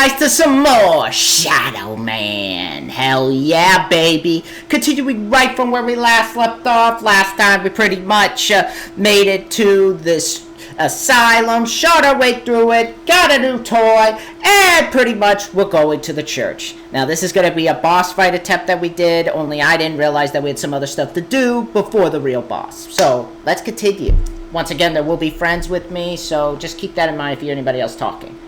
guys to some more Shadow Man. Hell yeah, baby. Continuing right from where we last left off. Last time we pretty much made it to this asylum, shot our way through it, got a new toy, and pretty much we're going to the church. Now this is going to be a boss fight attempt that we did, only I didn't realize that we had some other stuff to do before the real boss. So let's continue. Once again, there will be friends with me, so just keep that in mind if you hear anybody else talking.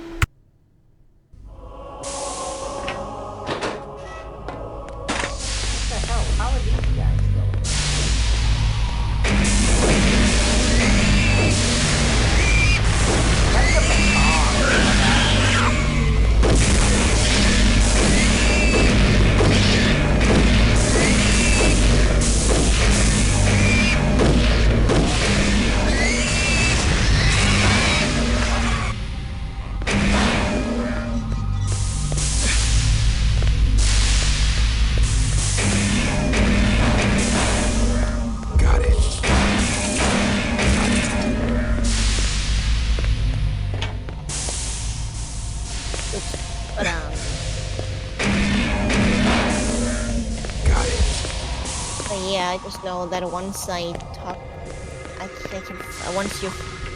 I just know that once I talk, once you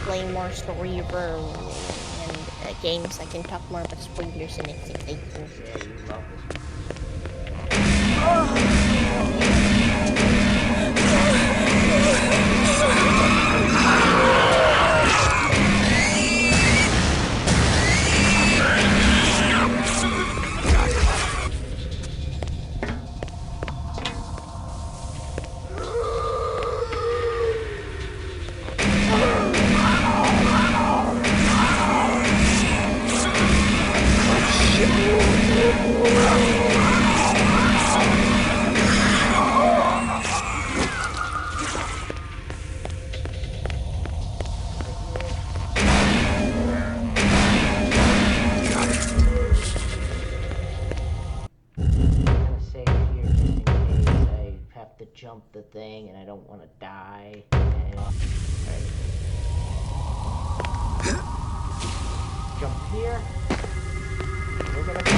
play more story over and games, I can talk more about spoilers and exciting. Jump the thing and I don't want to die. Jump here. We're gonna go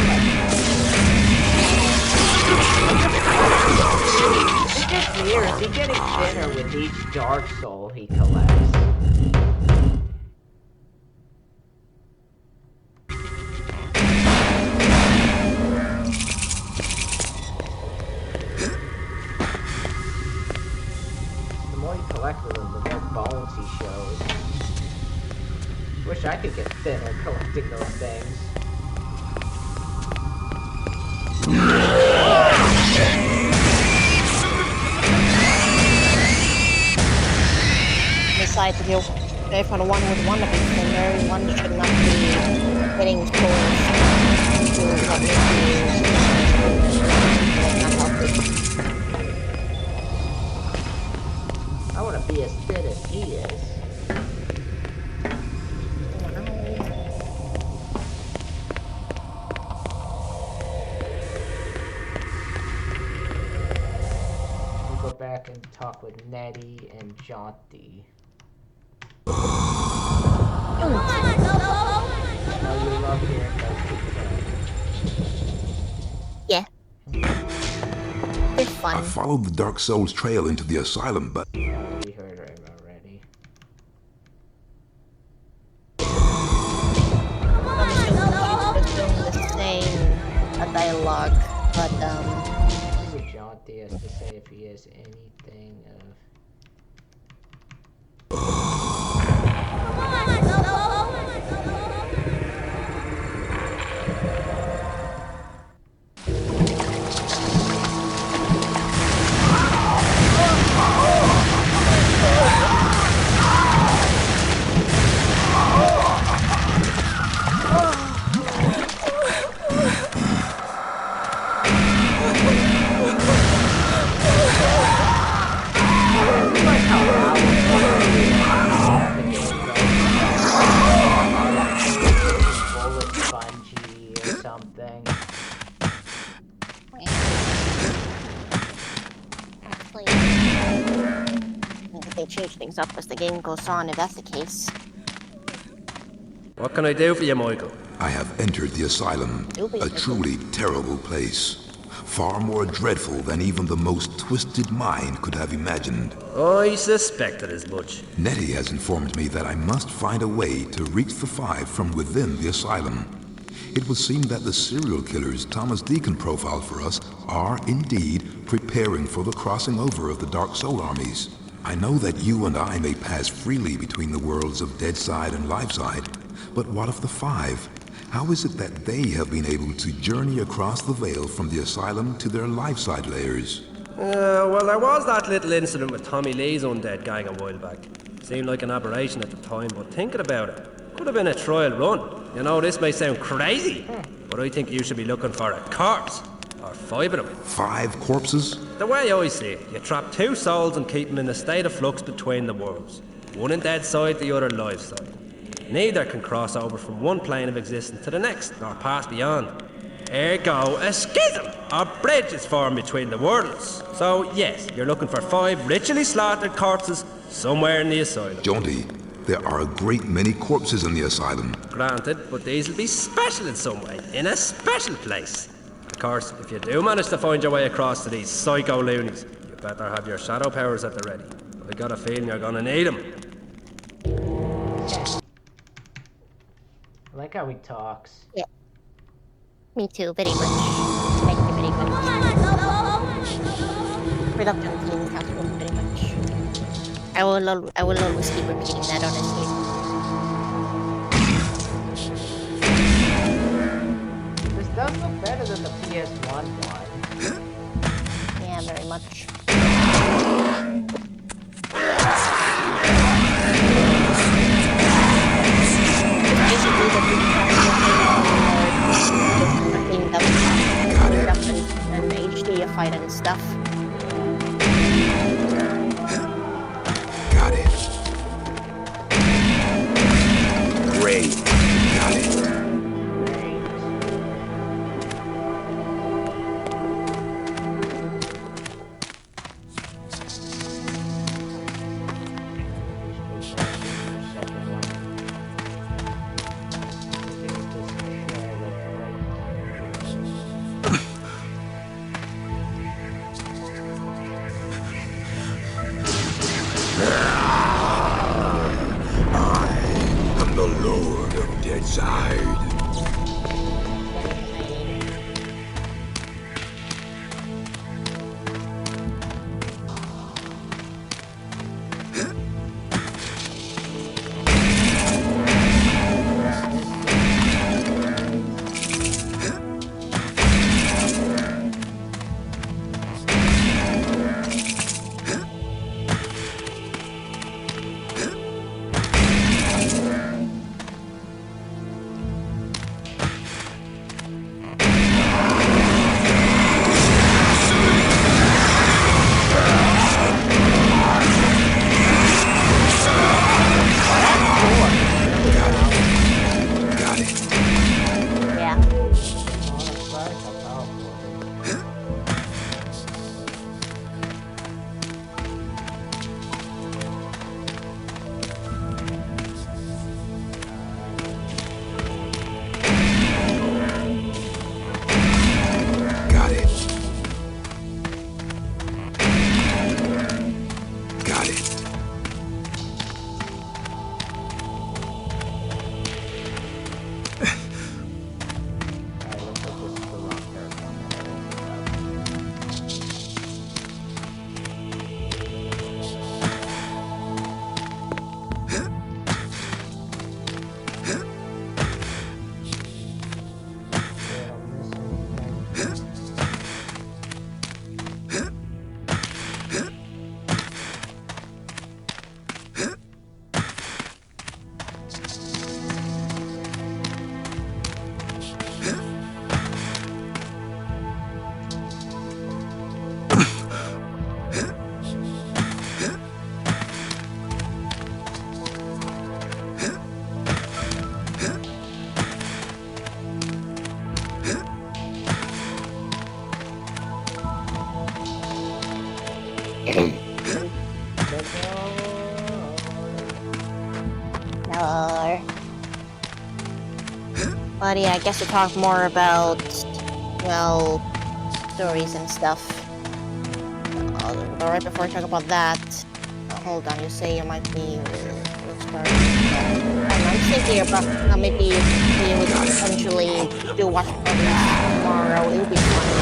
It gets weird. Is he getting thinner with each Dark Soul he collects? The more bones he shows. Wish I could get thinner collecting those things. Besides, if you go for the one with one of these thinner, one should not be hitting tools to what I want to be as thin as he is. We'll go back and talk with Nettie and Jaunty. I know you love hearing those. Yeah. It's fun. I followed the Dark Soul's trail into the asylum, but... Yeah, we heard him already. I'm assuming she's just doing the same dialogue, but See what Jaunty has to say if he has anything of... they change things up as the game goes on, if that's the case. What can I do for you, Michael? I have entered the asylum, a truly terrible place. Far more dreadful than even the most twisted mind could have imagined. I suspected as much. Nettie has informed me that I must find a way to reach the Five from within the asylum. It would seem that the serial killers Thomas Deacon profiled for us are indeed preparing for the crossing over of the Dark Soul armies. I know that you and I may pass freely between the worlds of Deadside and Liveside, but what of the Five? How is it that they have been able to journey across the veil from the asylum to their Liveside lairs? Well, there was that little incident with Tommy Lee's undead gang a while back. Seemed like an aberration at the time, but thinking about it, could have been a trial run. You know, this may sound crazy, but I think you should be looking for a corpse. Or 5 of them. 5 corpses? The way I see it, you trap 2 souls and keep them in a state of flux between the worlds. One in dead side, the other live side. Neither can cross over from one plane of existence to the next, nor pass beyond. Ergo, a schism, or bridge is formed between the worlds. So, yes, you're looking for 5 ritually slaughtered corpses somewhere in the asylum. Jonty, there are a great many corpses in the asylum. Granted, but these will be special in some way, in a special place. Of course, if you do manage to find your way across to these psycho loonies, you better have your shadow powers at the ready. I got a feeling you're gonna need them. I like how he talks. Yeah. Me too, very much. Thank you very much. Production team thank you very much. I will always keep repeating that, honestly. This does look better than the PS1 one. Yeah, very much. Basically, the big cleaned up and HDified and stuff. Got it. Great. Got it. I'm the Lord of Deadside. But yeah, I guess to talk more about, well, stories and stuff. But right before I talk about that, hold on, you say you might be starting. I'm just thinking about maybe we would potentially do watch parties tomorrow. It would be fun.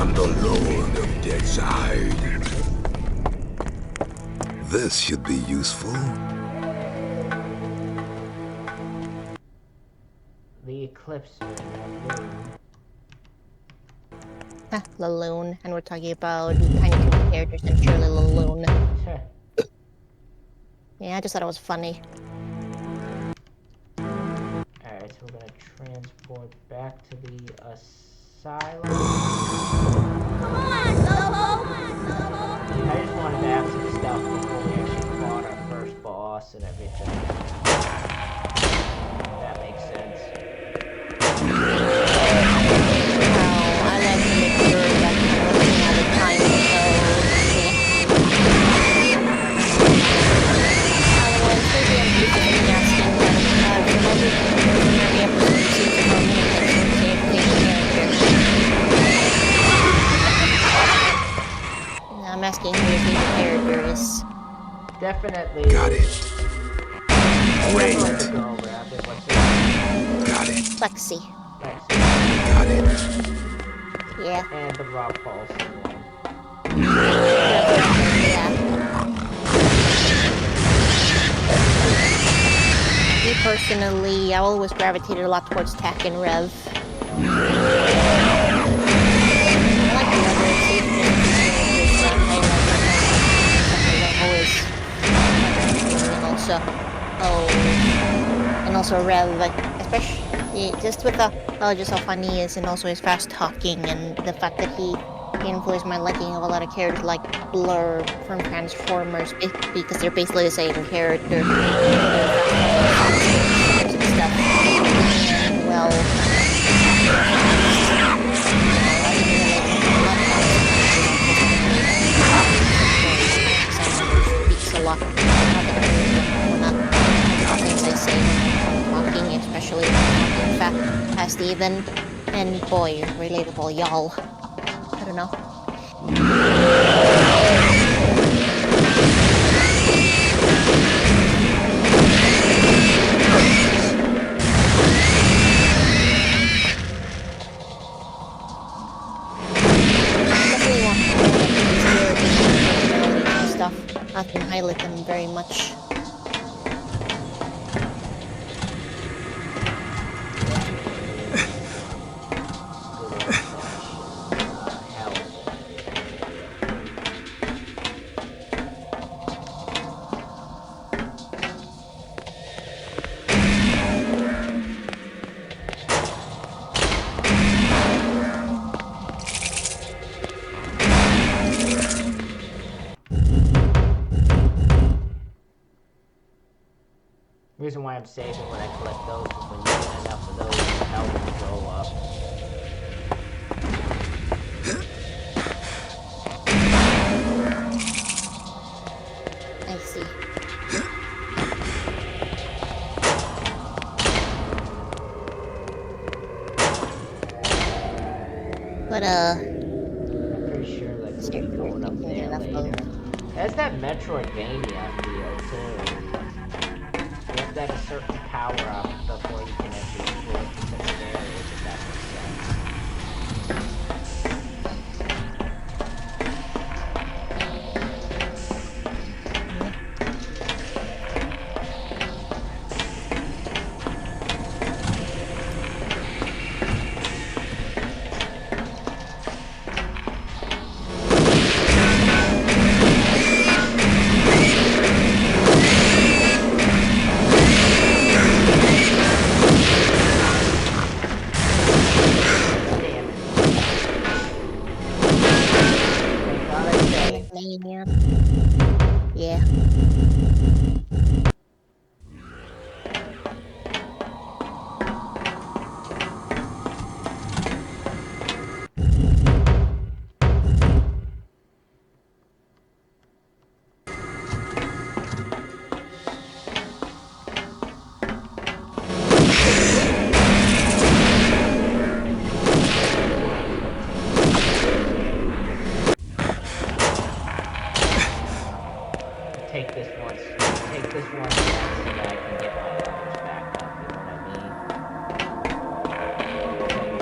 I'm the Lord of Deadside. This should be useful. The eclipse. Laloon, and we're talking about Tiny Toon characters and Shirley Laloon. Yeah, I just thought it was funny. Alright, so we're gonna transport back to the asylum. Come on, Lobo! I just wanted to have some stuff before we actually fought our first boss and everything. That makes sense. I like to make sure that I'm looking all the time, so otherwise, maybe I'm basically asking that from every episode you seem to know me and same character. I'm asking who your favorite character is. Definitely. Got it. Great. What's it? Got it. Lexi. Got it. Yeah. And the Rob Paulson one. Yeah. Me personally, I always gravitated a lot towards Tak and Rev. I like the other and also Rev, like, especially just with just how funny he is, and also his fast talking, and the fact that he influenced my liking of a lot of characters like Blur from Transformers, because they're basically the same character and stuff. And well, speaks a lot. Things I say when I'm talking, especially when I'm talking fast even, and boy, relatable y'all. I don't know. Definitely want to and stuff. I can highlight them very much. The reason why I'm saving when I collect those is when you get enough of those, the health will go up. I see. But I'm pretty sure like it's going up there later. That's that Metroidvania feel too. You have to have a certain power up before you can actually explore specific areas, if that makes sense. take this one step so that I can get my numbers back up, you know what I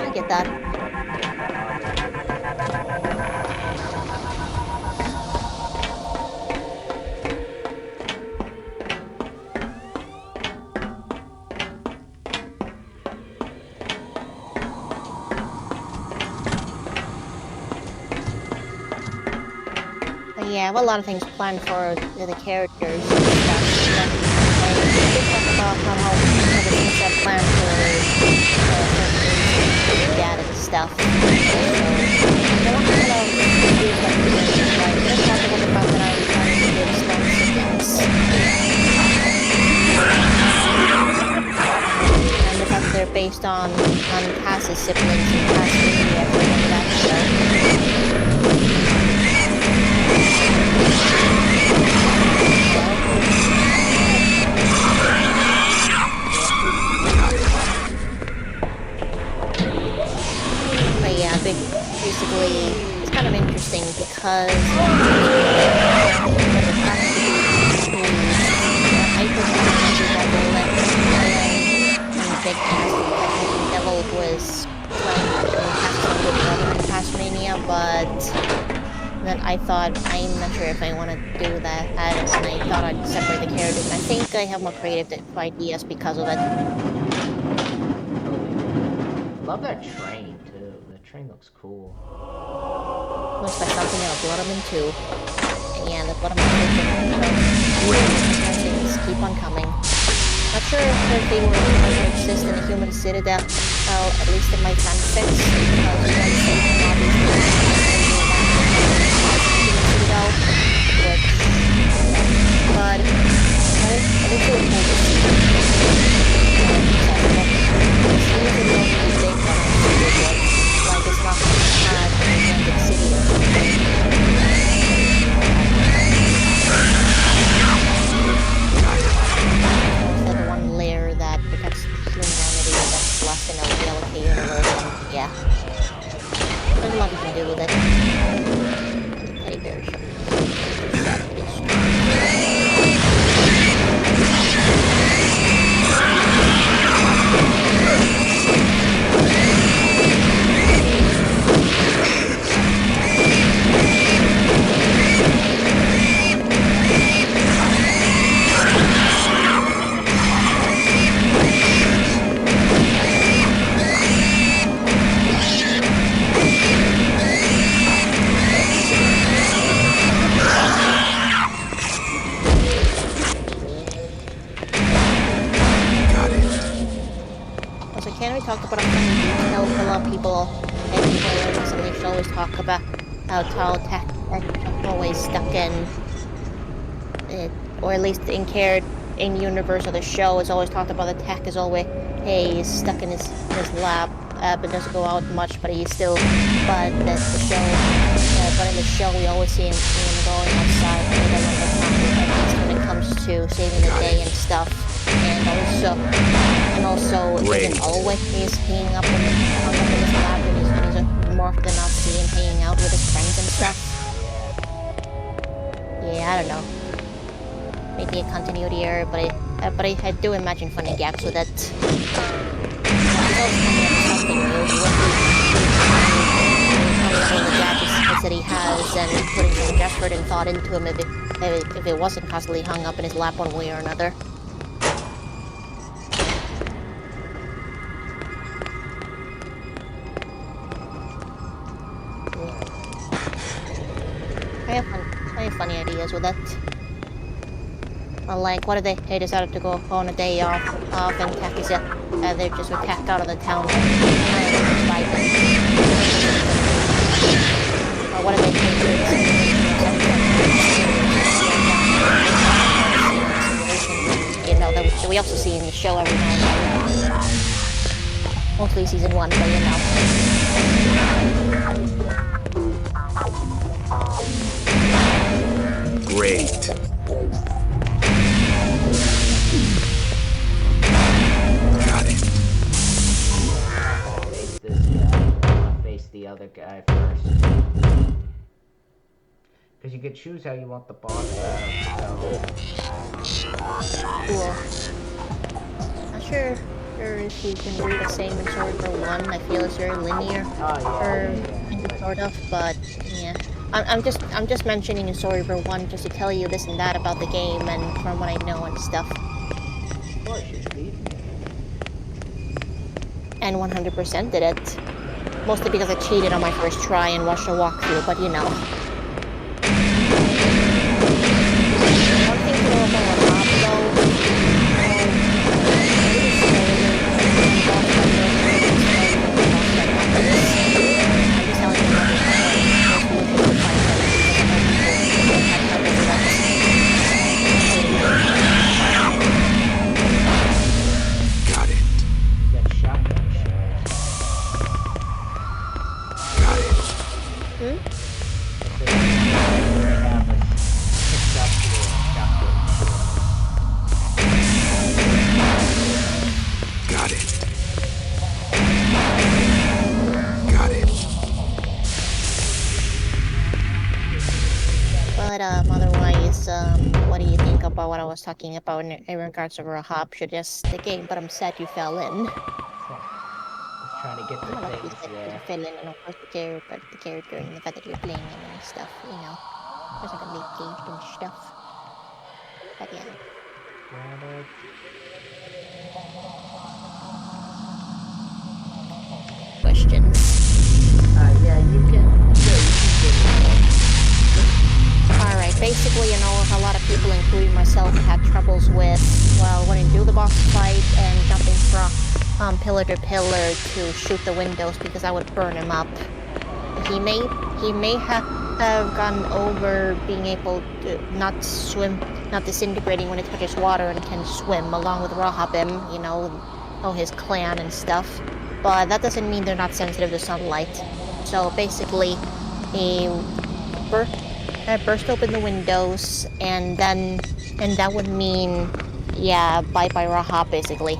mean? I get that. But yeah, I have a lot of things planned for the characters and stuff. But I did talk about how the things I planned for dad and stuff. So, I don't know how to do that. I did talk about the fact that I'm trying to give strong siblings. And the fact that they're based on Cass's siblings and Cass Media for that show. But yeah, basically, it's kind of interesting because Devil was Tasmania, but then I thought I'm not sure if I want to do that, and I thought I'd separate the characters. I think I have more creative ideas because of it. Love that train too. That train looks cool. Looks like something I'll blood them into. And yeah, that's what I'm things keep on coming. Not sure if they were going to exist in a human citadel, at least in my fanfics, because we don't see them obviously but I think it would be like it's not a gigantic city or something. The one layer that protects humanity that's left in a reality universe, and yeah. There's a lot you can do with it. Teddy bear show. Talk about a funny detail. A lot of people recently should always talk about how tech is always stuck in it, or at least in the universe of the show. It's always talked about the tech is always, hey, he's stuck in his lab, but doesn't go out much. But he's still, but that's the show. But in the show, we always see him going outside at least when it comes to saving the day and stuff. And also, isn't always he's hanging up in his lab when he's morphed enough to see him hanging out with his friends and stuff. Yeah, I don't know. Maybe a continuity error, but I do imagine funny gaps with it. He's always coming up with something new. The gadgets that he has and putting some effort and thought into him if it wasn't constantly hung up in his lap one way or another. I have funny ideas with that. Like, what if they decided to go on a day off and they just were tacked out of the town or what if they you know, that we also see in the show every now and then. Mostly season 1, but you know. Great. Got it. Face this guy. Face the other guy first. Because you could choose how you want the boss battle to go. cool. Not sure if you can do the same in Sword for 1. I feel it's very linear. Or sort of, but yeah. I'm just mentioning in Story for 1 just to tell you this and that about the game and from what I know and stuff. Of course, you believe me. And 100% did it. Mostly because I cheated on my first try and watched a walkthrough, but you know. One thing to know about a map though, Got it. Get shotgun shells. Got it. Hmm? They have us picked up your shotgun shells. Got it. Got it. But otherwise, what do you think about what I was talking about in regards to Rahab? Should just the game, but I'm sad you fell in. Just trying to get the Not like you things, said yeah. you fell in, and of course the character and the fact that you're playing him and stuff, you know. Doesn't gonna be engaged and stuff. But yeah. Got it. Questions. Yeah, you can. Alright, basically, you know, a lot of people, including myself, had troubles with, well, when you do the boss fight and jumping from pillar to pillar to shoot the windows because I would burn him up. He may have gotten over being able to not swim, not disintegrating when it touches water and can swim, along with Rahabim, you know, his clan and stuff. But that doesn't mean they're not sensitive to sunlight. So basically, he burst open the windows, and that would mean, yeah, bye-bye Rahab, basically.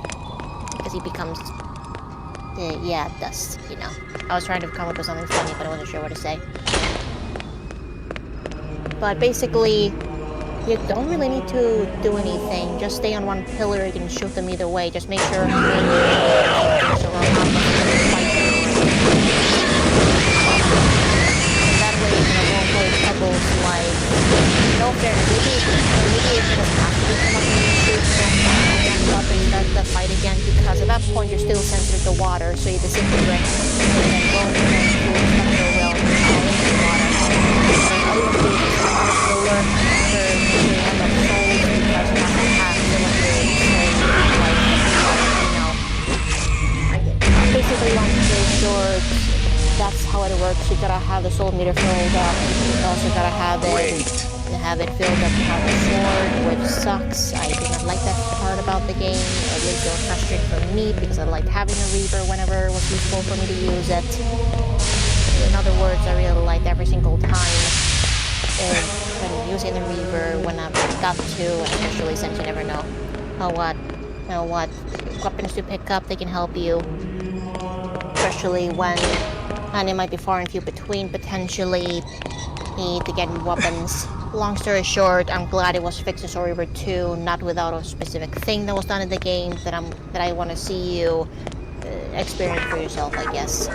Because he becomes, yeah, dust, you know. I was trying to come up with something funny, but I wasn't sure what to say. But basically, you don't really need to do anything. Just stay on one pillar, you can shoot them either way. Just make sure so Rahab doesn't fight you. That way, you know, won't play troubles like, no fairness, maybe it doesn't have to come up and shoot them up and start the fight again, because at that point you're still sensitive to water, so you disintegrate, and then go into the realm and fall into the water. And all you have to do is just step on a pillar, or make sure you have enough souls, because you have to have limited souls, like, you know. Basically, long story short, that's how it works. You gotta have the soul meter filled up. You also gotta have it filled up to have the sword, which sucks. I did not like that part about the game. At least it was frustrating for me because I liked having a Reaver whenever it was useful for me to use it. In other words, I really liked every single time when using the Reaver when I got to, especially since you never know what weapons to pick up. They can help you, especially when. And it might be far and few between, potentially, to get weapons. Long story short, I'm glad it was fixed in Story 2, not without a specific thing that was done in the game that I want to see you experience for yourself, I guess.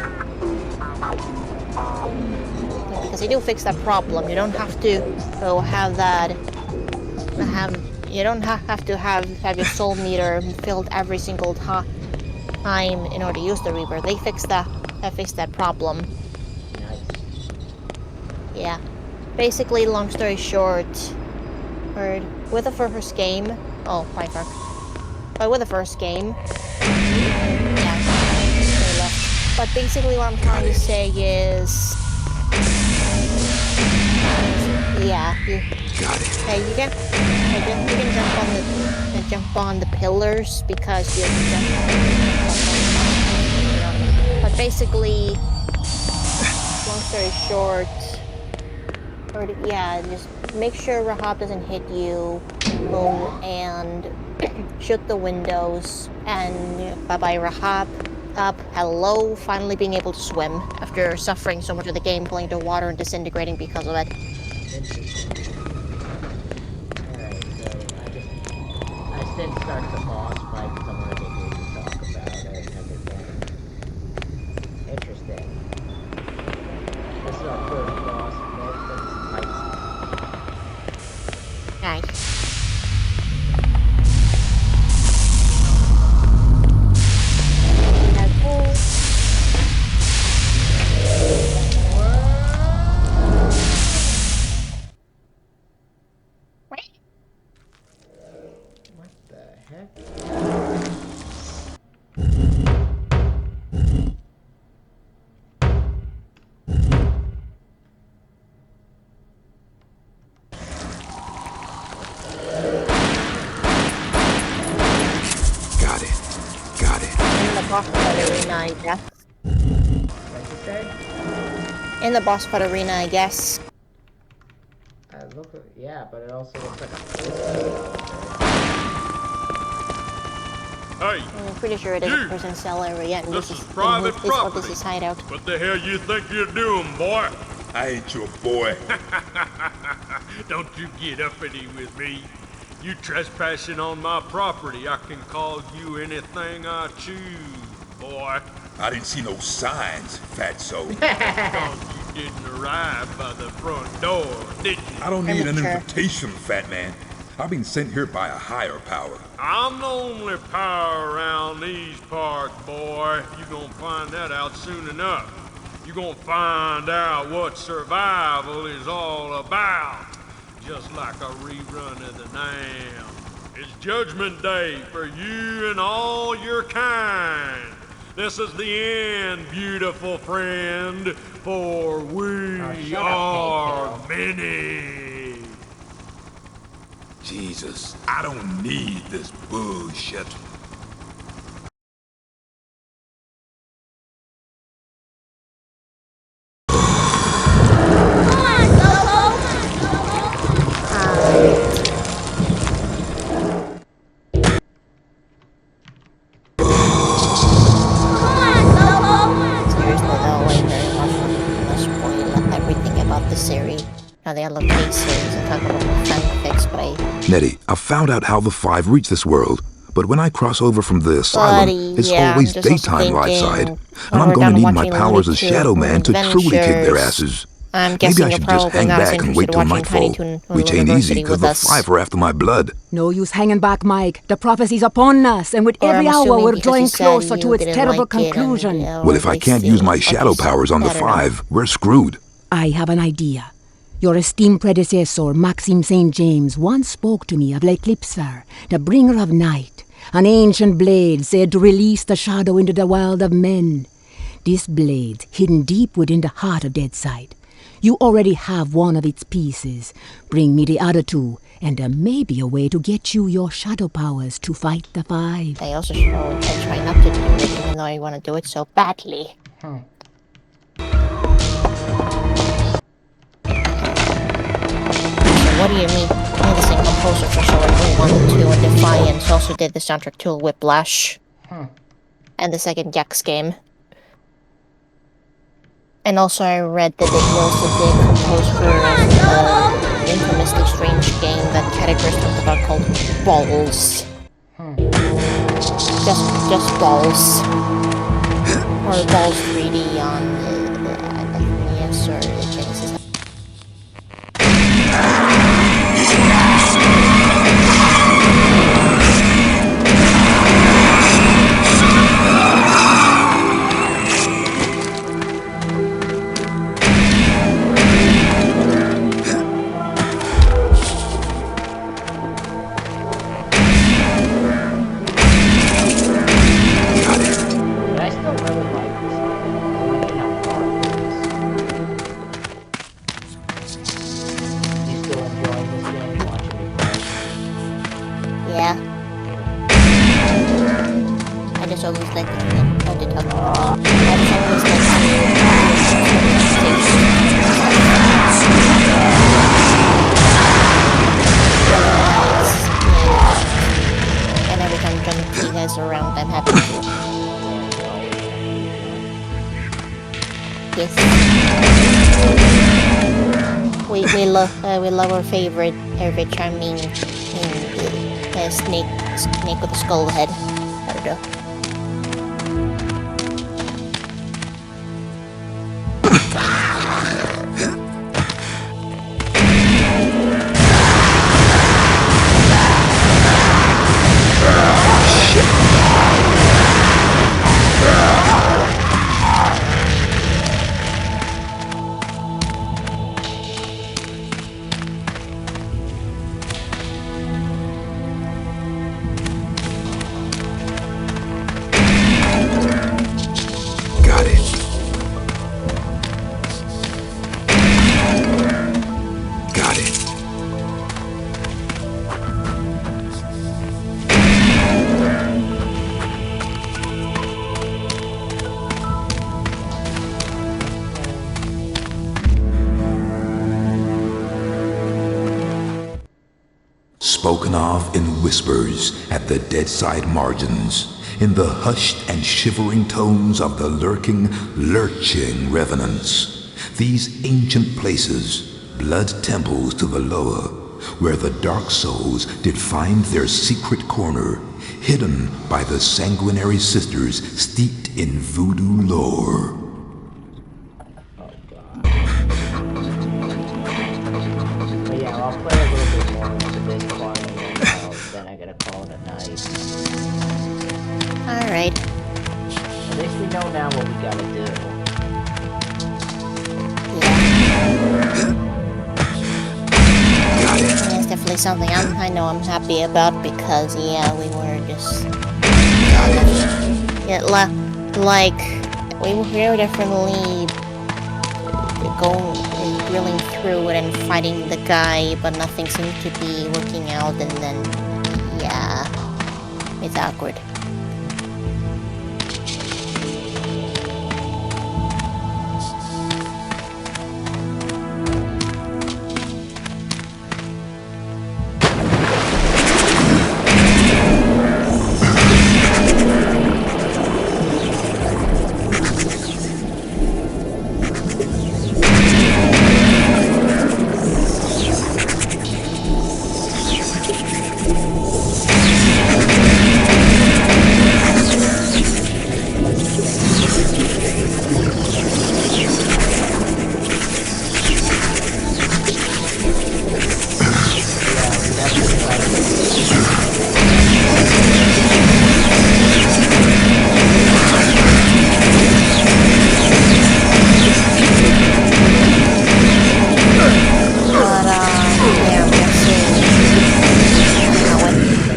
Because they do fix that problem. You don't have to you don't have to have your soul meter filled every single time in order to use the Reaper. They fixed that problem. Nice. Yeah. Basically, long story short, with the first game, but with the first game, yeah, but basically what I'm trying to say is, yeah, you can jump on the pillars because you can jump on, but basically, long story short. Yeah, just make sure Rahab doesn't hit you, and shoot the windows, and bye-bye Rahab. Hello, finally being able to swim after suffering so much of the game playing to water and disintegrating because of it. Interesting. Alright, so I think Got it. Got it. In the boss fight arena, I guess. What'd you say? In the boss fight arena, I guess. Yeah, but it also looks like a postcard. Hey, I'm pretty sure it is You! a prison cell area, and This this is is private this property. is hideout. what the hell you think you're doing, boy? I ain't your boy. Don't you get uppity with me. You trespassing on my property, I can call you anything I choose, boy. I didn't see no signs, fatso. Because you didn't arrive by the front door, did you? I don't need an Amateur. invitation, fat man. I've been sent here by a higher power. I'm the only power around these parts, boy. You gonna find that out soon enough. You gonna find out what survival is all about. Just like a rerun of the Nam. It's Judgment Day for you and all your kind. This is the end, beautiful friend, for we shut up, are Pigtail. many. Jesus, I don't need this bullshit. Seriously though, like very much gonna spoil everything about the series. Now they love base series and talk about the fanfics, but Nettie, I found out how the Five reach this world, but when I cross over from the asylum, it's yeah, I'm always just also daytime light side, thinking, and when I'm we're going to done need my watching powers Looney as Shadow Tunes Man to truly kick their Adventures, asses. I'm Maybe guessing I you're should just probably hang not as back and wait interested till in watching Tiny nightfall, Toon which ain't easy University because with the us. Five are after my blood. No use hanging back, Mike. The prophecy's upon us, and with Or every I'm hour assuming we're because drawing you said closer you to its didn't terrible like it and, conclusion. Well, if I can't use my shadow powers on the I don't know. Five, we're screwed. I have an idea. Your esteemed predecessor, Maxime St. James, once spoke to me of L'Eclipser, the bringer of night, an ancient blade said to release the shadow into the world of men. This blade, hidden deep within the heart of Deadside. You already have one of its pieces. Bring me the other two, and there may be a way to get you your shadow powers to fight the Five. I also show I try not to do it, even though I want to do it so badly. So what do you mean? I'm the same composer for Solar Moon 1 and 2 and Defiance also did the soundtrack to Whiplash. And the second Gex game. And also I read that they also did compose for an infamously strange game that categories talked about called Balls. Just Balls. Or Balls 3D on NES or Genesis. But I still really like this game. I like how dark it is. You still enjoying this game? Watching me play? Yeah. I just always like to talk about it. I just always like to and every time John P guys are around, I'm happy to. Yes. We love our favorite charming snake with a skull head. I don't know. spoken of in whispers at the deadside margins, in the hushed and shivering tones of the lurking, lurching revenants. These ancient places, blood temples to the lower, where the dark souls did find their secret corner, hidden by the sanguinary sisters steeped in voodoo lore. But yeah, I'll play a little bit more into this part and then I gotta call it a night. Alright. At least we know now what we gotta do. Got it. It's definitely something I know I'm happy about because yeah, we were just like we were definitely going and drilling through it and fighting the guy, but nothing seemed to be working out, and then yeah, it's awkward.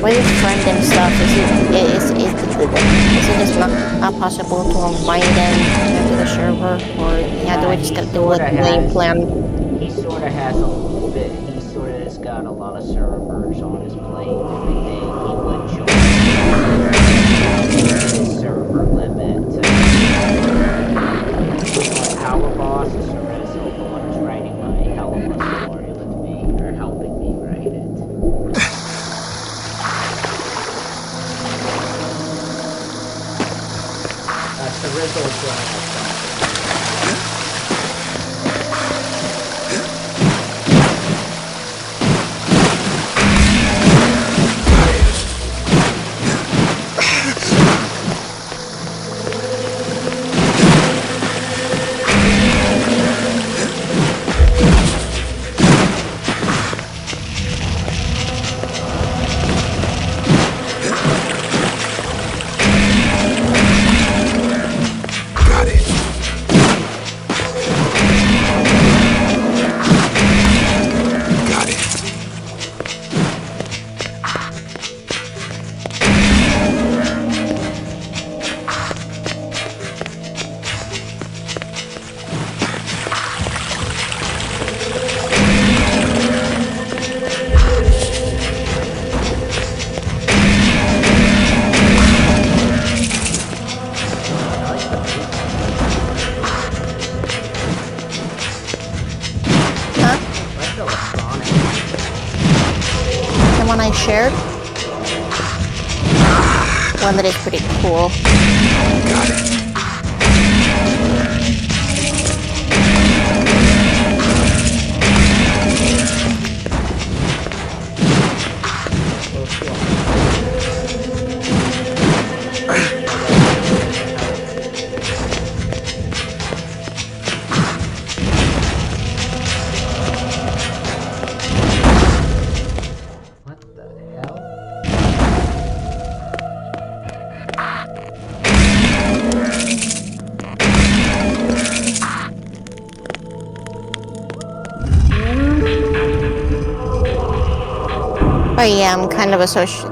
With his friend and stuff, is it just not possible to invite him to the server, or yeah, do we just gotta do what the game plan? He sorta has a little bit, he sorta has got a lot of servers on his plate and everything. He would join his server limit. Power Boss is Cerezzo, the one who's writing my Hellboy story with me, or helping me write it. Cerezzo is joining us. I shared. One that is pretty cool. Got it. But yeah, I'm kind of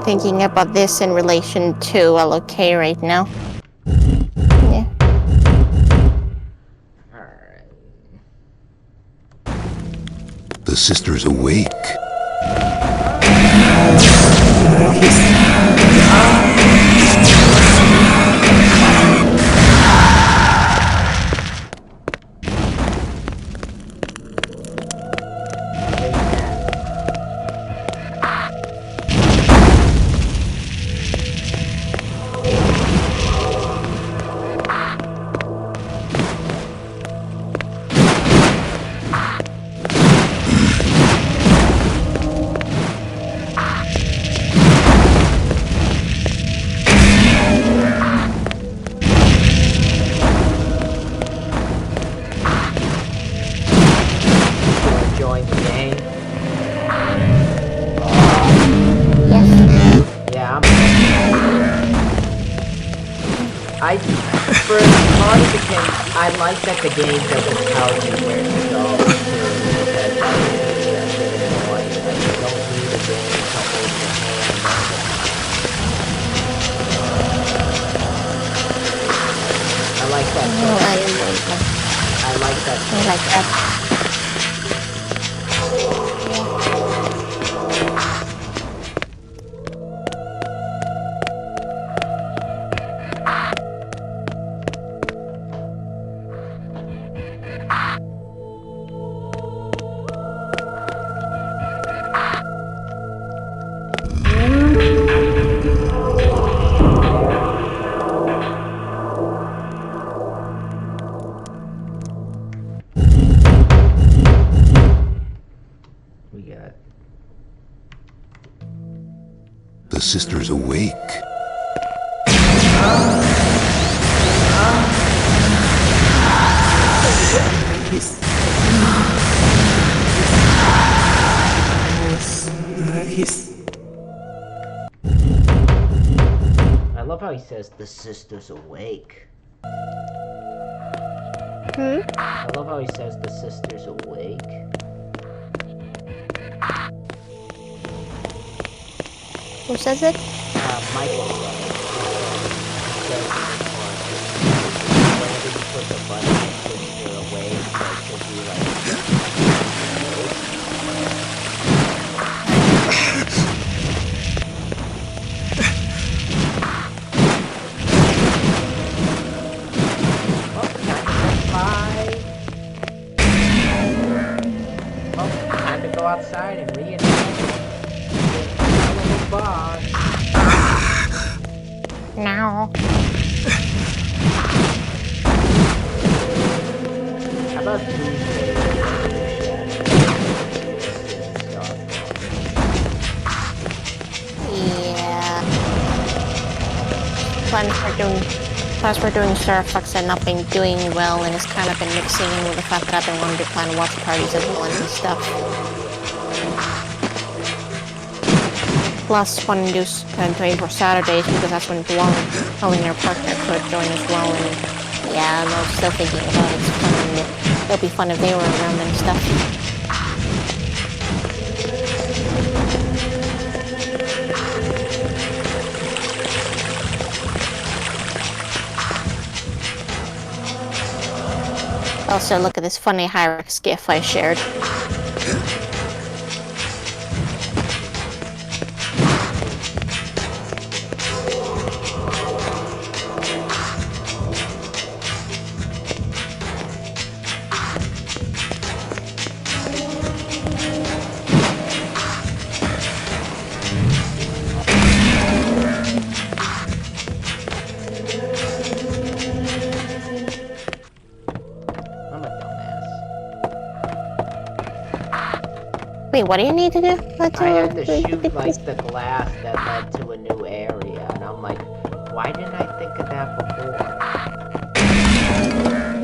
thinking about this in relation to LOK right now. Yeah. The sisters awake. funny because I like that the game doesn't tell you where to go to, because that would be a bit annoying. Like, you don't need a game to hold your hand all the time. I like that. No, I like that. like that. We got The sister's awake. I love how he says the sister's awake. I love how he says the sister's awake. Who says it? Michael says it. Whenever you push a button, it puts you away, so it should be like... Time to go outside and reenact the boss. No. How about Tuesday? Yeah. Plans for doing Starflux and not been doing well, and it's kind of been mixing in with the fact that I've been wanting to plan watch parties as well and stuff. Plus, wanting to do for Saturdays because that's when Blum, and their partner, could join as well. And yeah, I'm still thinking about it. It's fun. And it'll be fun if they were around and stuff. Also, look at this funny Hyrex gif I shared. Wait, what do you need to do? I had to shoot like the glass that led to a new area, and I'm like, why didn't I think of that before?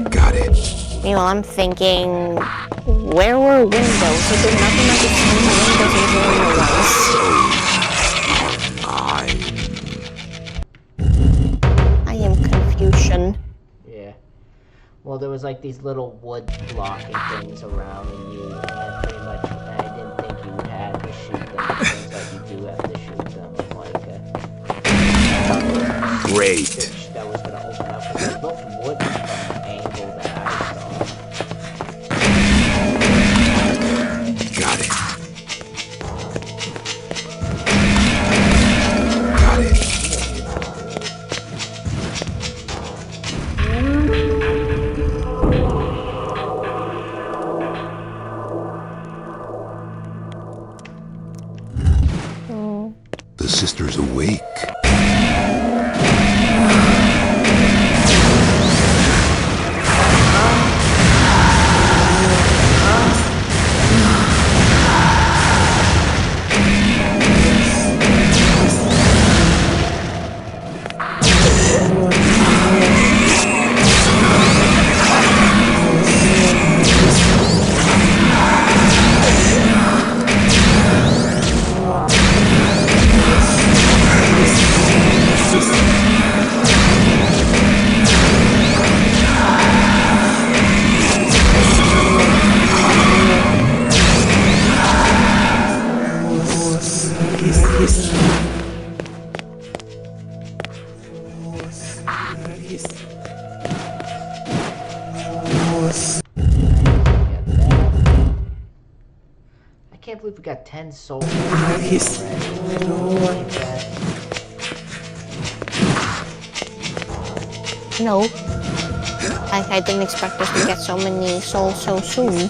Got it. Meanwhile, I'm thinking, where were windows? Is there nothing like the same windows as there was? I am confusion. Yeah. Well, there was like these little wood blocking things around, and you, and I pretty much, and I didn't think you had to shoot them. It turns out you do have to shoot them. Like, Great. that was gonna open up, but it looked wooden from the angle that I saw. Got it. Got it. The sister's awake. I can't believe we got 10 souls. Already. No. I didn't expect us to get so many souls so soon.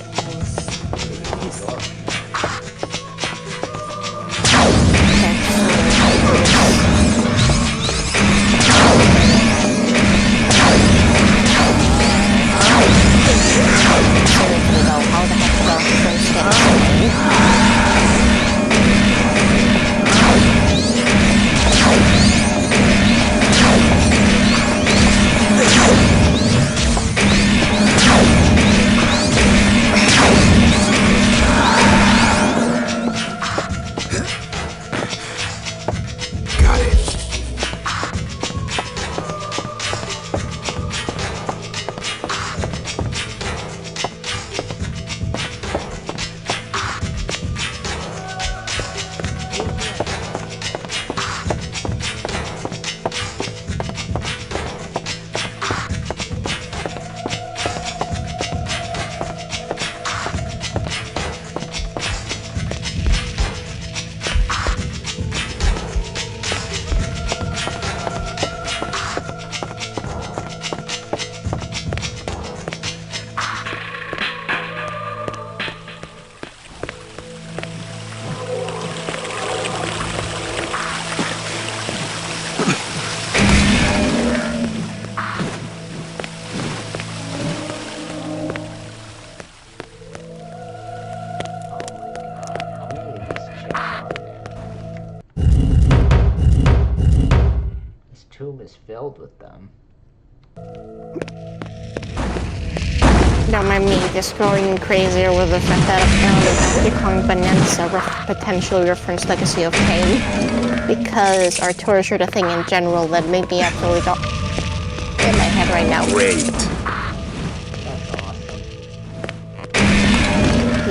Seriously though, how the heck are we going to Got it. Is filled with them. Don't mind me just going crazier with the fact that I found a Donkey Kong Bonanza potential reference Legacy of Kain. Because Arcturus are the thing in general that made me absolutely go in my head right now. Great.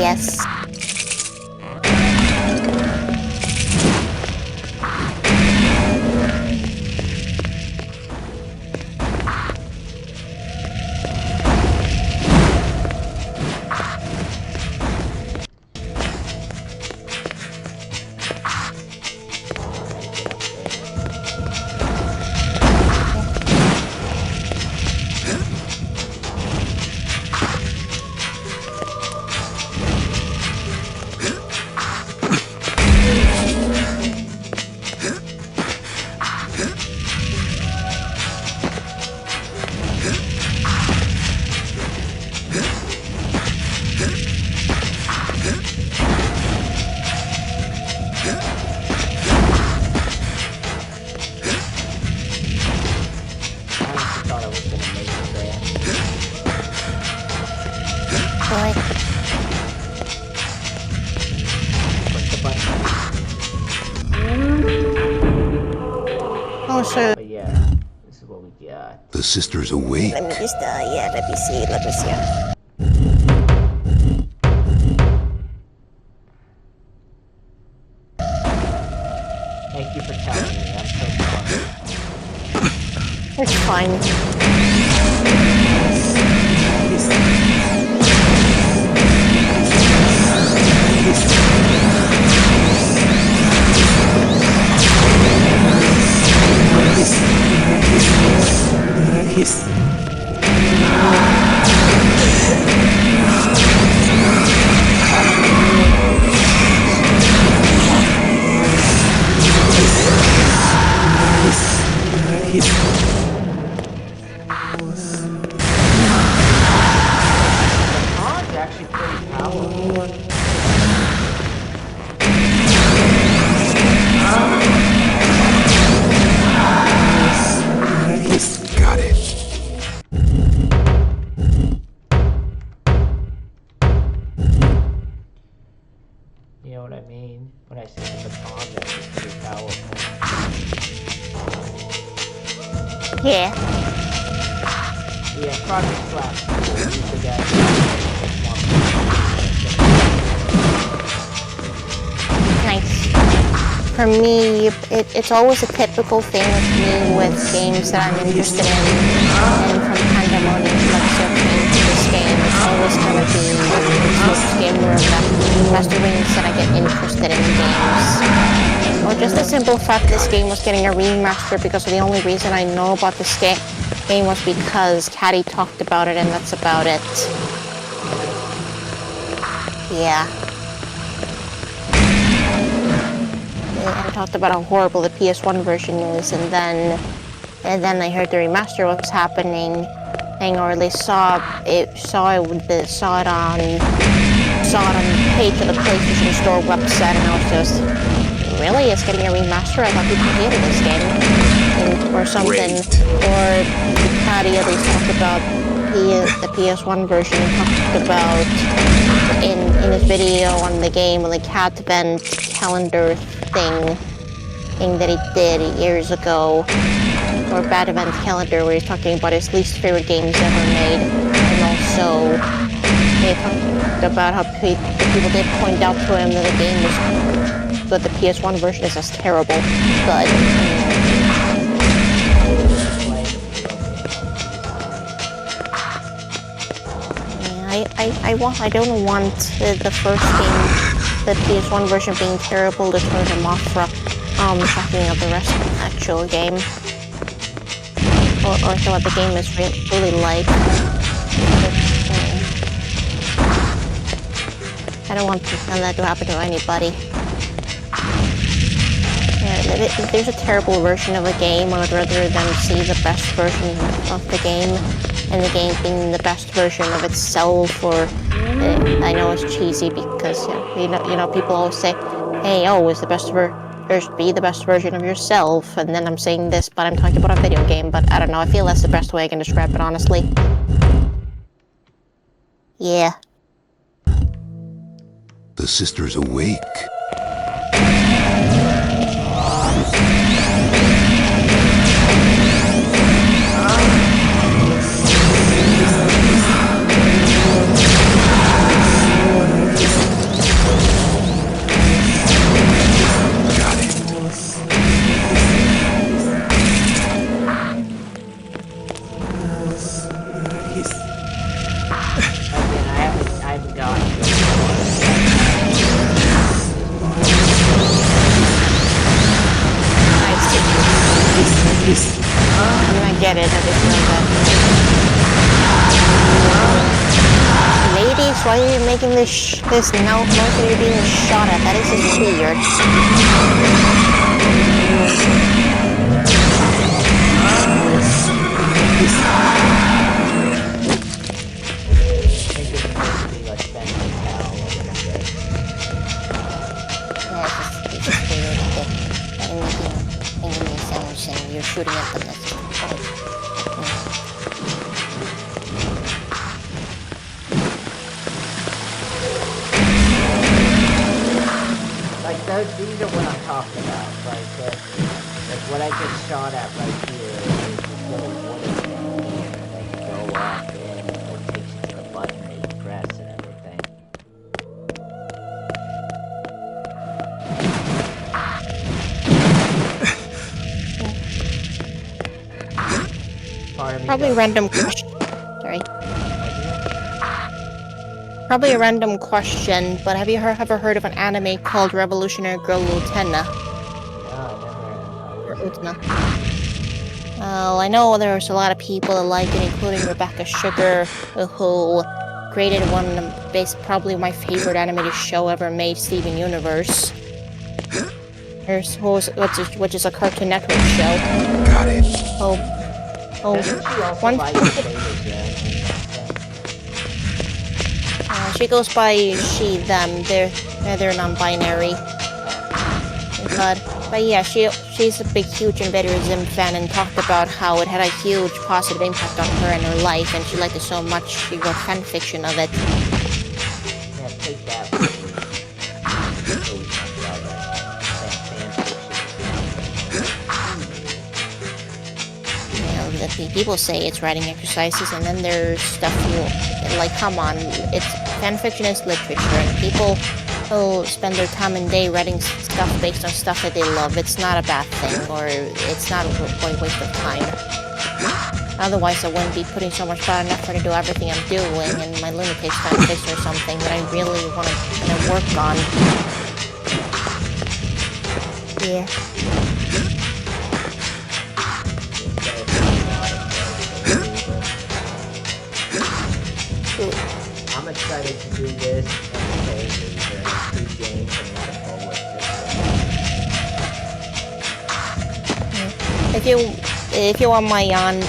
Yes. Oh, so But yeah, this is what we got. The sisters awake. let me just, yeah, let me see. Thank you for telling me. I'm so sorry. It's fine. Oh, it's actually pretty powerful. Got it. You know what I mean? When I say the baton, that's just pretty powerful. Yeah. Yeah, Project Flash. Use the guy. Nice. for me, it's always a typical thing with me with games that I'm interested in, and from Pandemonium Flexor came to this game, it's always gonna be the first game where Master Wings that I get interested in games. Or just the simple fact this game was getting a remaster because the only reason I know about this game was because Caddy talked about it, and that's about it. Yeah. I talked about how horrible the PS1 version is, and then I heard the remaster was happening, or they saw it on the page of the PlayStation Store website, and I was just, really? It's getting a remaster? I thought people hated this game, or something. Or Patty at least talked about the PS1 version. He talked about in his video on the game, on the cat event calendar thing that he did years ago, or bad event calendar, where he's talking about his least favorite games ever made, and also he talked about how people did point out to him that the game was, that the PS1 version is just terrible, but I don't want the first game, the PS1 version being terrible, to turn him off from checking out the rest of the actual game, or so what the game is really like. I don't want that to happen to anybody. If there's a terrible version of a game, I would rather than see the best version of the game, and the game being the best version of itself. Or I know it's cheesy because you know people always say, "Hey, is the best be the best version of yourself," and then I'm saying this, but I'm talking about a video game. But I don't know. I feel that's the best way I can describe it, honestly. Yeah. The sister's awake. I get it, I just know that. Ladies, why are you making this now noise when you're being shot at? That is just weird. And you're shooting at them. These are what I'm talking about. Like what I just shot at right here is this little wooden thing that you go up and it takes you to the button that you press and everything. Probably random question. Sorry. Probably a random question, but have you ever heard of an anime called Revolutionary Girl Utena? Or Utena. Well, I know there's a lot of people that like it, including Rebecca Sugar, who created probably my favorite animated show ever made, Steven Universe. Which is a Cartoon Network show. Got it. She goes by she, them. They're non-binary. But yeah, she's a big, huge Invader Zim fan and talked about how it had a huge positive impact on her and her life, and she liked it so much she wrote fan fiction of it. Yeah, take that. People say it's writing exercises, and then there's stuff like, come on, it's fanfiction is literature, and people will spend their time and day writing stuff based on stuff that they love. It's not a bad thing, or it's not a waste of time. Otherwise, I wouldn't be putting so much thought and effort into everything I'm doing, and my lunatics fanfics or something that I really want to work on. Yeah. I'm excited to do this and play these two games and look forward to If you want my yeah,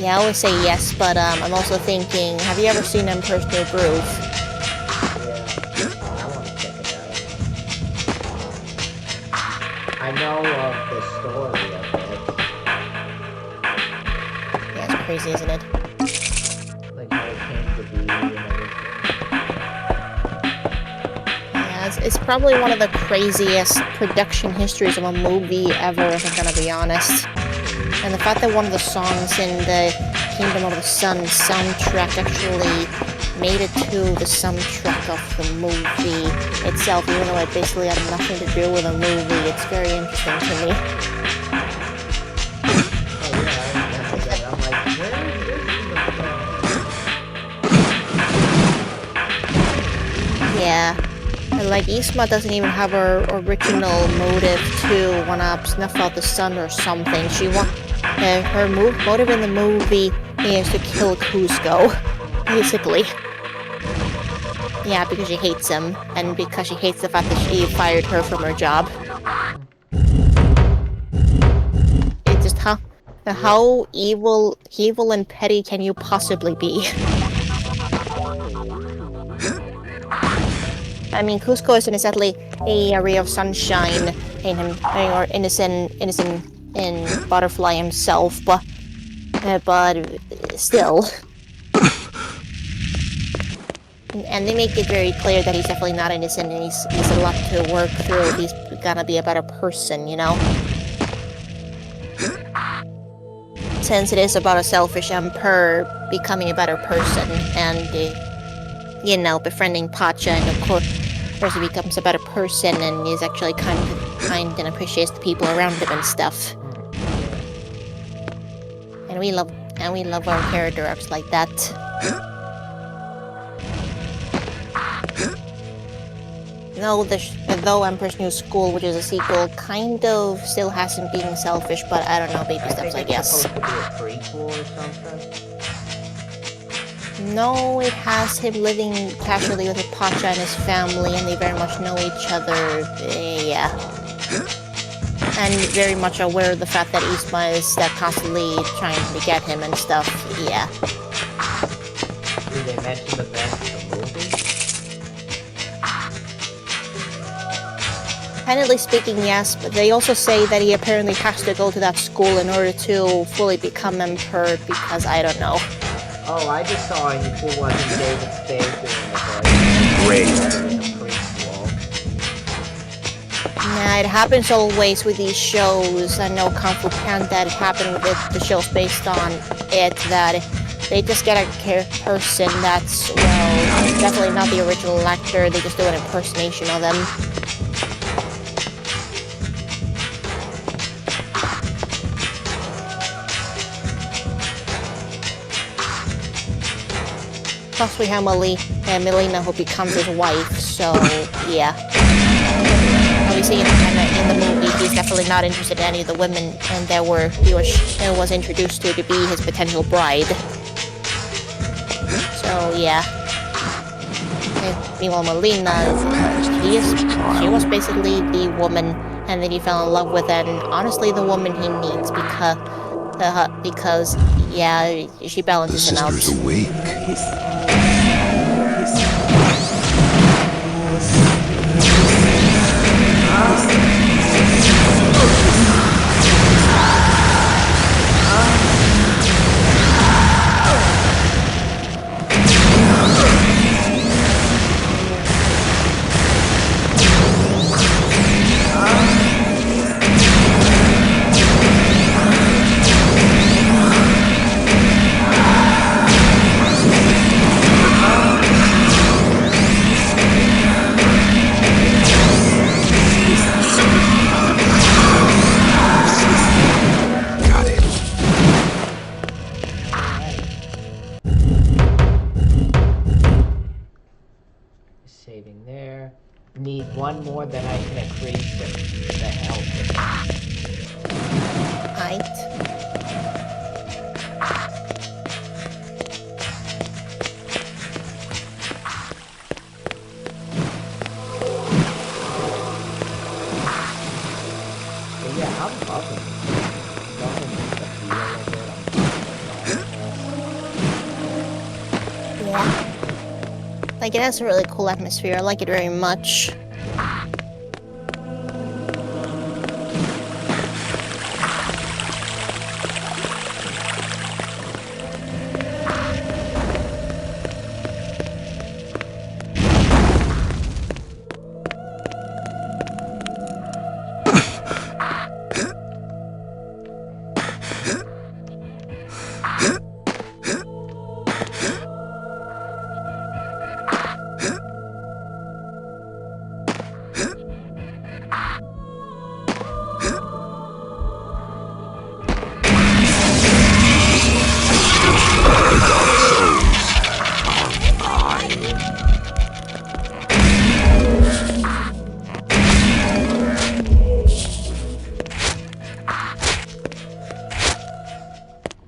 I always say yes, but I'm also thinking, have you ever seen Emperor's New Groove? Yeah, I want to check it out. I know of the story of it. Yeah, it's crazy, isn't it? Like how it came to be and everything. Yeah, it's probably one of the craziest production histories of a movie ever, if I'm gonna be honest. And the fact that one of the songs in the Kingdom of the Sun soundtrack actually made it to the soundtrack of the movie itself, even though it basically had nothing to do with the movie, it's very interesting to me. Oh yeah, I remember that. I'm like, where is this in the song? Yeah. And like, Isma doesn't even have her original motive to want to snuff out the sun or something. She her motive in the movie is to kill Cusco, basically. Yeah, because she hates him, and because she hates the fact that he fired her from her job. It's just how evil and petty can you possibly be? I mean, Cusco is innocently a ray of sunshine in him, or innocent in Butterfly himself, but still. And they make it very clear that he's definitely not innocent, and he's a lot to work through. He's gonna be a better person, you know? Since it is about a selfish emperor becoming a better person, and you know, befriending Pacha, and of course he becomes a better person and is actually kind and appreciates the people around him and stuff. And we love our character arcs like that. Though Emperor's New School, which is a sequel, kind of still has him being selfish, but I don't know, baby steps, I guess. Supposed to be a prequel or something. No, it has him living casually with Pacha and his family, and they very much know each other, yeah. And very much aware of the fact that Isma is constantly trying to get him and stuff, yeah. Did they mention the band in the movie? Technically speaking, yes, but they also say that he apparently has to go to that school in order to fully become Emperor, because I don't know. Oh, I just saw on YouTube watching David Spade doing the prequel. Nah, it happens always with these shows. I know Kung Fu Panda, it happened with the shows based on it, that they just get a person that's, well, definitely not the original actor, they just do an impersonation of them. Plus we have Melina, who becomes his wife, so yeah. Obviously in the movie, he's definitely not interested in any of the women and he was introduced to be his potential bride. So yeah. And meanwhile, Melina, she was basically the woman, and then he fell in love with, and honestly the woman he needs because yeah, she balances him out. Sisters awake. one more, then I can increase the health. Height. But yeah, I'm loving it. Loving the feel of it. Yeah. Like, it has a really cool atmosphere. I like it very much.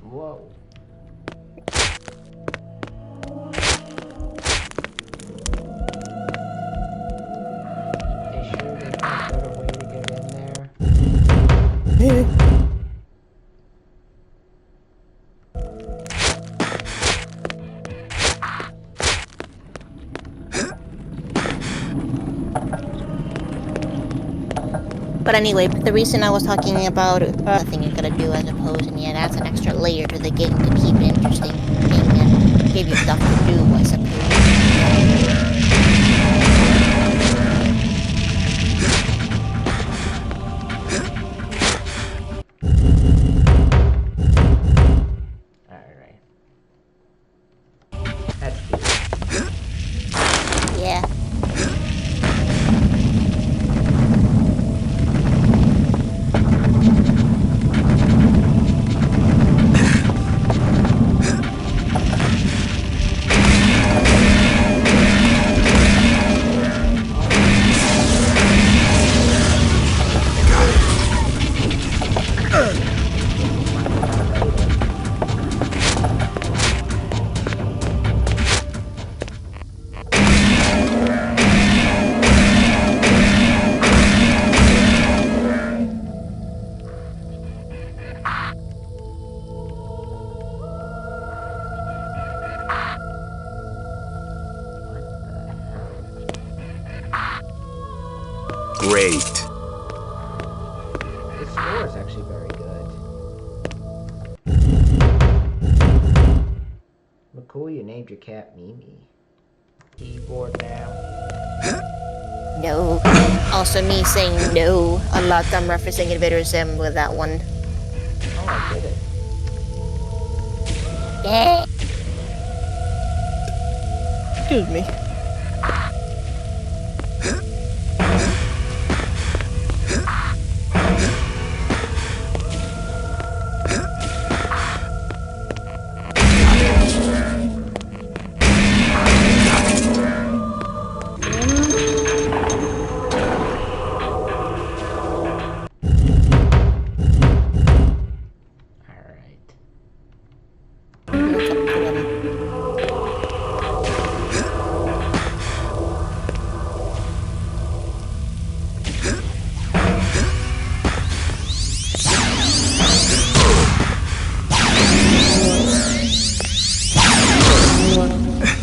Whoa. They sure there's no better way to get in there? But anyway, the reason I was talking about nothing you gotta do as opposed, and yeah, that's an extra layer to the game to keep it interesting and give you stuff to do, I suppose. Alright. That's cute. Yeah. Great. This score is actually very good. Look cool, you named your cat Mimi. Keyboard now. No. Also, me saying no a lot. I'm referencing Invader Zim with that one. Oh, I did it. Yeah. Excuse me.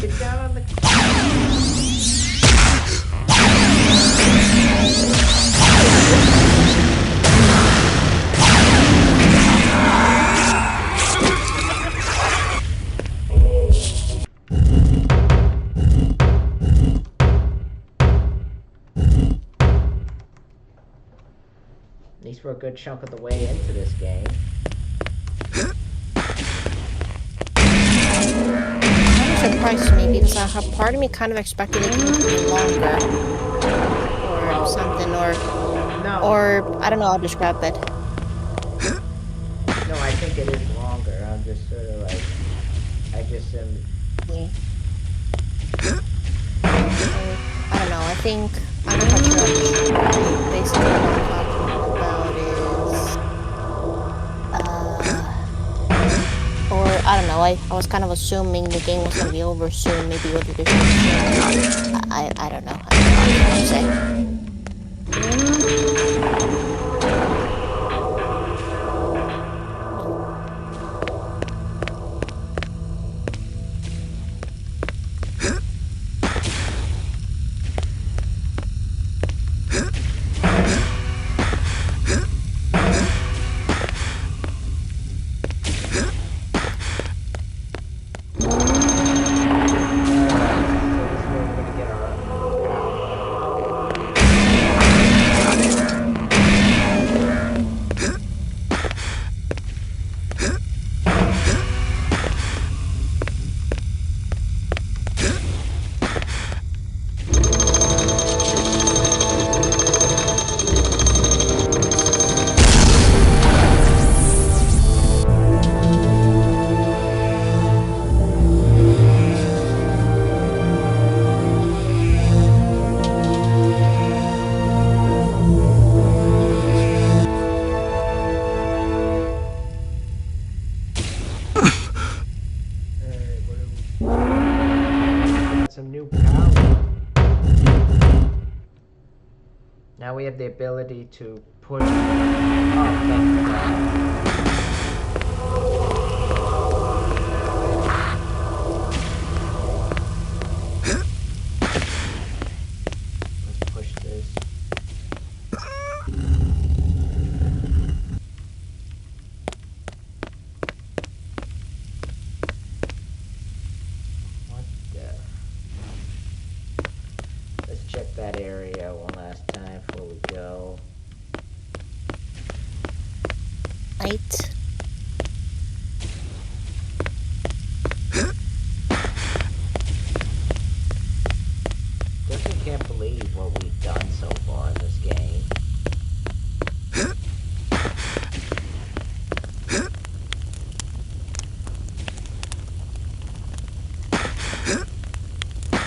Get down on the... At least we're a good chunk of the way into this game. That surprised me because part of me kind of expected it to be longer. Or something, No. or I don't know how to describe it. No, I think it is longer. I'm just sort of like... I just am... Yeah. I don't know. I think I'm not quite sure. Basically, what I'm talking about is, or I don't know. I was kind of assuming the game was gonna be over soon. Maybe what did I don't know. I don't know what to say. Some new power. Now we have the ability to push. Oh, thank God. Let's push this. What the? Let's check that area one last time before we go. Right. Definitely can't believe what we've done so far in this game.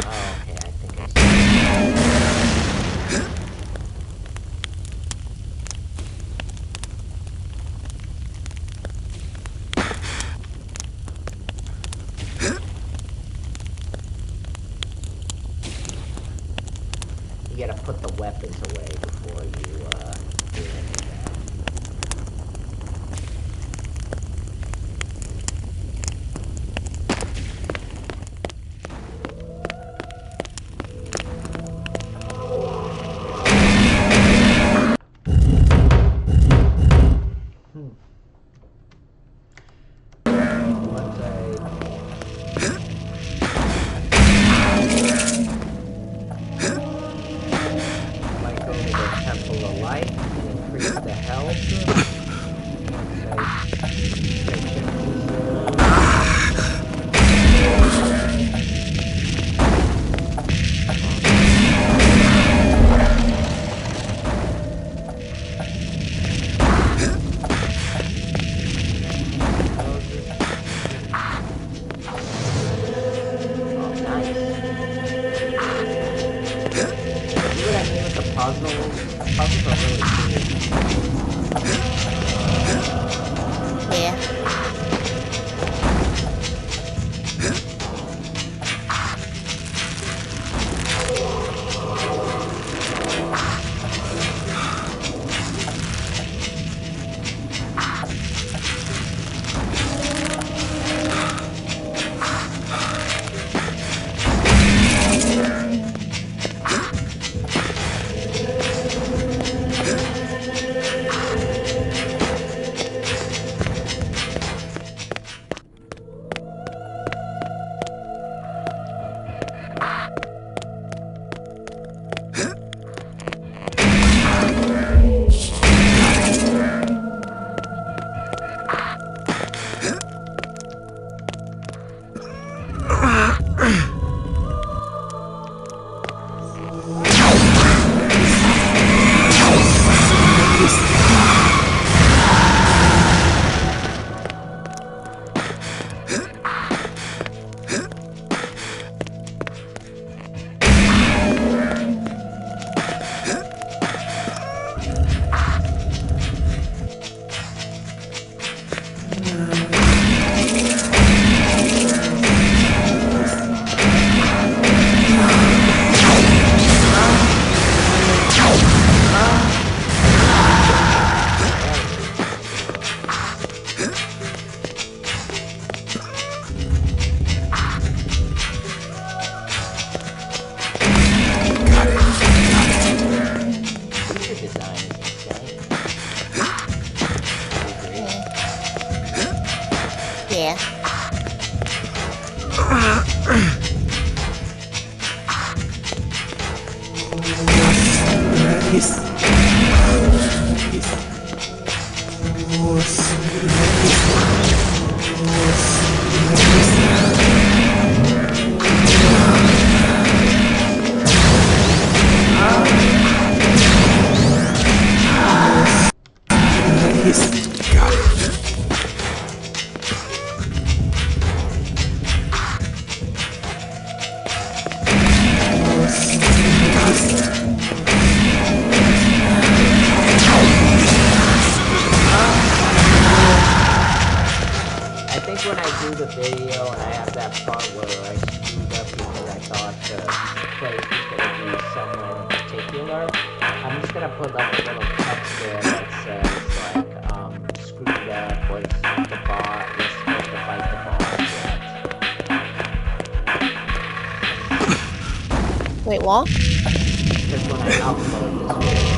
Oh, okay, I think I see. You gotta put the weapons away before you do any of that. Once I might go to the Temple of Light and increase the health. Once I check puzzles are really cool. Yeah. Yeah. Got it. I think when I do the video and I have that part where I screwed up because I thought the place was going to be somewhere in particular, I'm just going to put like a little text there that says like, screwed up, was the boss, was supposed to fight the boss yet. Wait, what? Just when I upload this video.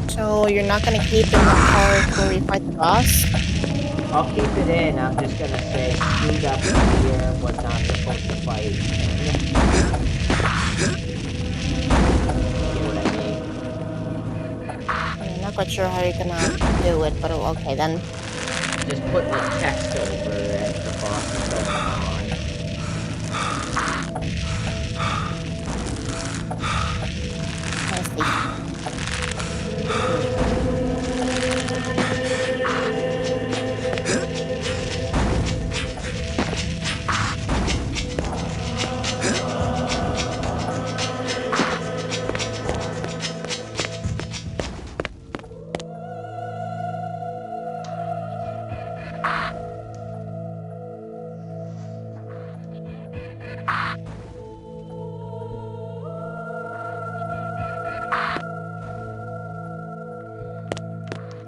So you're not gonna keep in the part where we fight the boss? I'll keep it in, I'm just going to say screwed up here, was not supposed to fight. See what I mean? I'm not quite sure how you're gonna do it, but okay then. Just put the text over as the boss is going on. I see.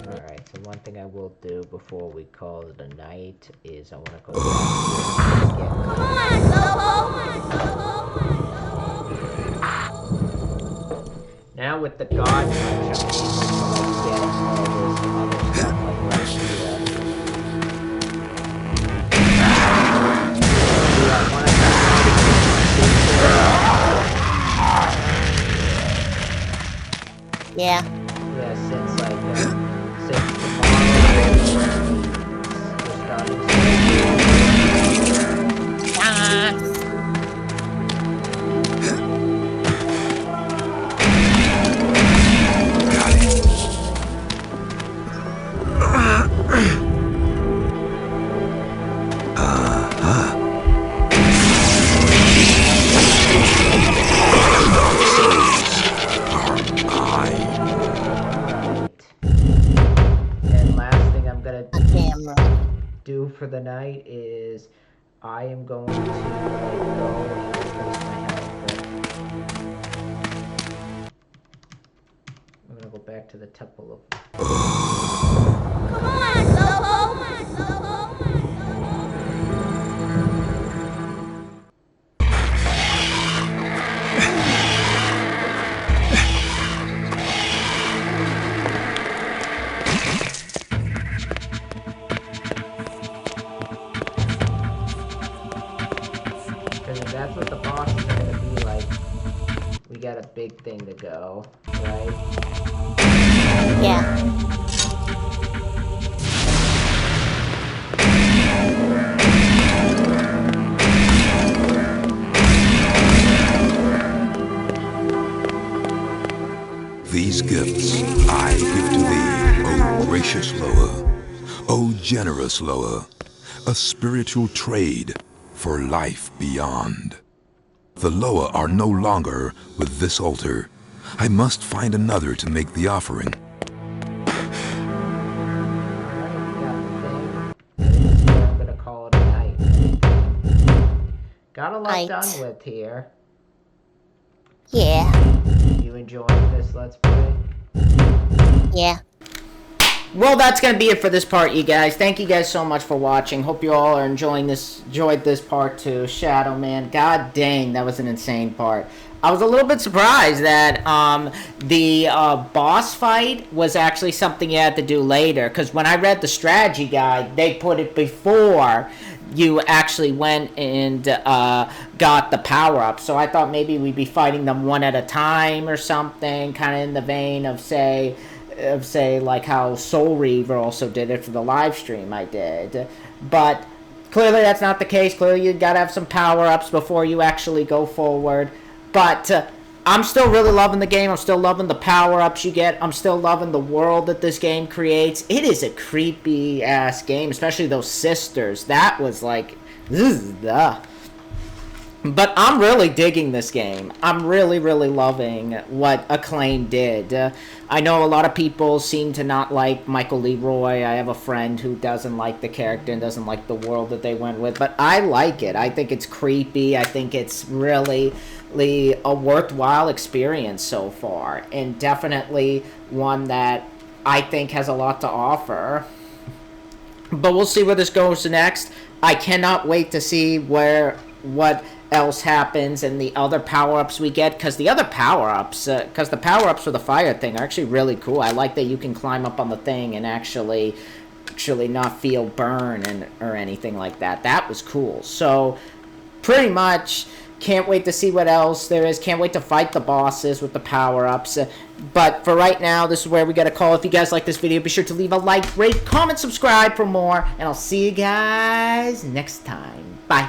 Alright, so one thing I will do before we call it a night is I want to go back here and get... Now with the god touch, I'm able to like get all this other stuff like right here. Yeah, one of the Yeah. yeah, since like since tomorrow we're starting Ah. And last thing I'm gonna Damn right. do for the night is I am going to like go and increase my health. I'm gonna go back to the temple of because if that's what the boss is gonna be like, we got a big thing to go, right? Yeah. These gifts I give to thee, O gracious Loa, O generous Loa, a spiritual trade for life beyond. The Loa are no longer with this altar. I must find another to make the offering. I'm gonna call it a night. Got a lot Night. done with here. Yeah. You enjoying this Let's Play? Yeah. Well, that's gonna be it for this part, you guys. Thank you guys so much for watching. Hope you all are enjoyed this part too. Shadow Man, god dang, that was an insane part. I was a little bit surprised that the boss fight was actually something you had to do later. Because when I read the strategy guide, they put it before you actually went and got the power-up. So I thought maybe we'd be fighting them one at a time or something, kind of in the vein of, say, like how Soul Reaver also did it for the live stream I did. But clearly that's not the case. Clearly you gotta have some power-ups before you actually go forward. But I'm still really loving the game. I'm still loving the power-ups you get. I'm still loving the world that this game creates. It is a creepy-ass game, especially those sisters. That was like, ugh. But I'm really digging this game. I'm really, really loving what Acclaim did. I know a lot of people seem to not like Michael Leroy. I have a friend who doesn't like the character and doesn't like the world that they went with. But I like it. I think it's creepy. I think it's really a worthwhile experience so far. And definitely one that I think has a lot to offer. But we'll see where this goes next. I cannot wait to see what else happens and the other power-ups we get, because the other power-ups, because the power-ups for the fire thing are actually really cool. I like that you can climb up on the thing and actually not feel burn or anything like that. That was cool. So pretty much can't wait to see what else there is. Can't wait to fight the bosses with the power-ups. But for right now, this is where we got to call. If you guys like this video, be sure to leave a like, rate, comment, subscribe for more, and I'll see you guys next time. Bye.